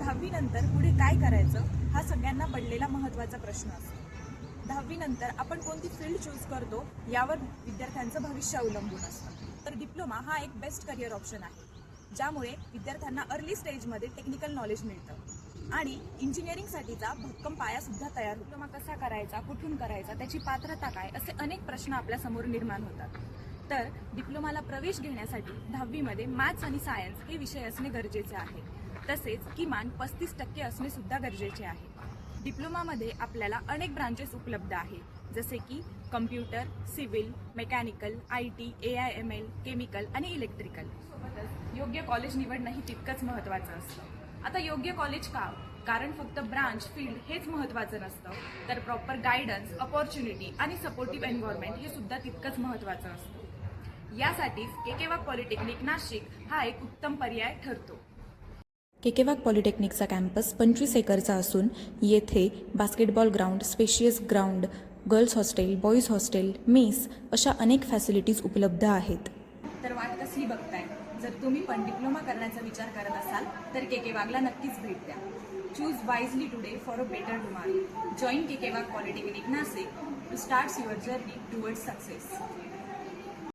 10वी नंतर पुढे काय करायचं हा सगळ्यांना पडलेला महत्त्वाचा प्रश्न असतो. 10वी नंतर आपण कोणती फील्ड चूज करतो यावर विद्यार्थ्यांचं भविष्य अवलंबून असतं. तर डिप्लोमा हा एक बेस्ट करिअर ऑप्शन आहे, ज्यामुळे विद्यार्थ्यांना अर्ली स्टेजमध्ये टेक्निकल नॉलेज मिळतं आणि इंजिनिअरिंगसाठीचा भक्कम पायासुद्धा तयार होतो. डिप्लोमा कसा करायचा, कुठून करायचा, त्याची पात्रता काय, असे अनेक प्रश्न आपल्यासमोर निर्माण होतात. तर डिप्लोमाला प्रवेश घेण्यासाठी 10वीमध्ये मॅथ्स आणि सायन्स हे विषय असणे गरजेचे आहे. तसेच किमान 35% असणे सुद्धा गरजेचे आहे. डिप्लोमामध्ये आपल्याला अनेक ब्रांचेस उपलब्ध आहेत, जसे की computer, civil, mechanical, IT, AIML, chemical आणि इलेक्ट्रिकल. सोबतच योग्य कॉलेज निवडणंही तितकंच महत्त्वाचं असतं. आता योग्य कॉलेज का? कारण फक्त ब्रांच, फील्ड हेच महत्त्वाचं नसतं, तर प्रॉपर गायडन्स, अपॉर्च्युनिटी आणि सपोर्टिव्ह एन्व्हायरमेंट हे सुद्धा तितकंच महत्त्वाचं असतं. यासाठीच के.के. वाघ पॉलिटेक्निक नाशिक हा एक उत्तम पर्याय ठरतो. के.के. वाघ पॉलिटेक्निकचा कॅम्पस 25 एकरचा असून येथे basketball ground, spacious ground, girls hostel, boys hostel, mess अशा अनेक फॅसिलिटीज उपलब्ध आहेत. तर वाट कसली बघताय? जर तुम्ही पण डिप्लोमा करण्याचा विचार करत असाल तर के.के. वाघला नक्कीच भेट द्या. Choose wisely today for a better tomorrow. Join KK. Wagh polytechnic Nashik to start your journey towards success.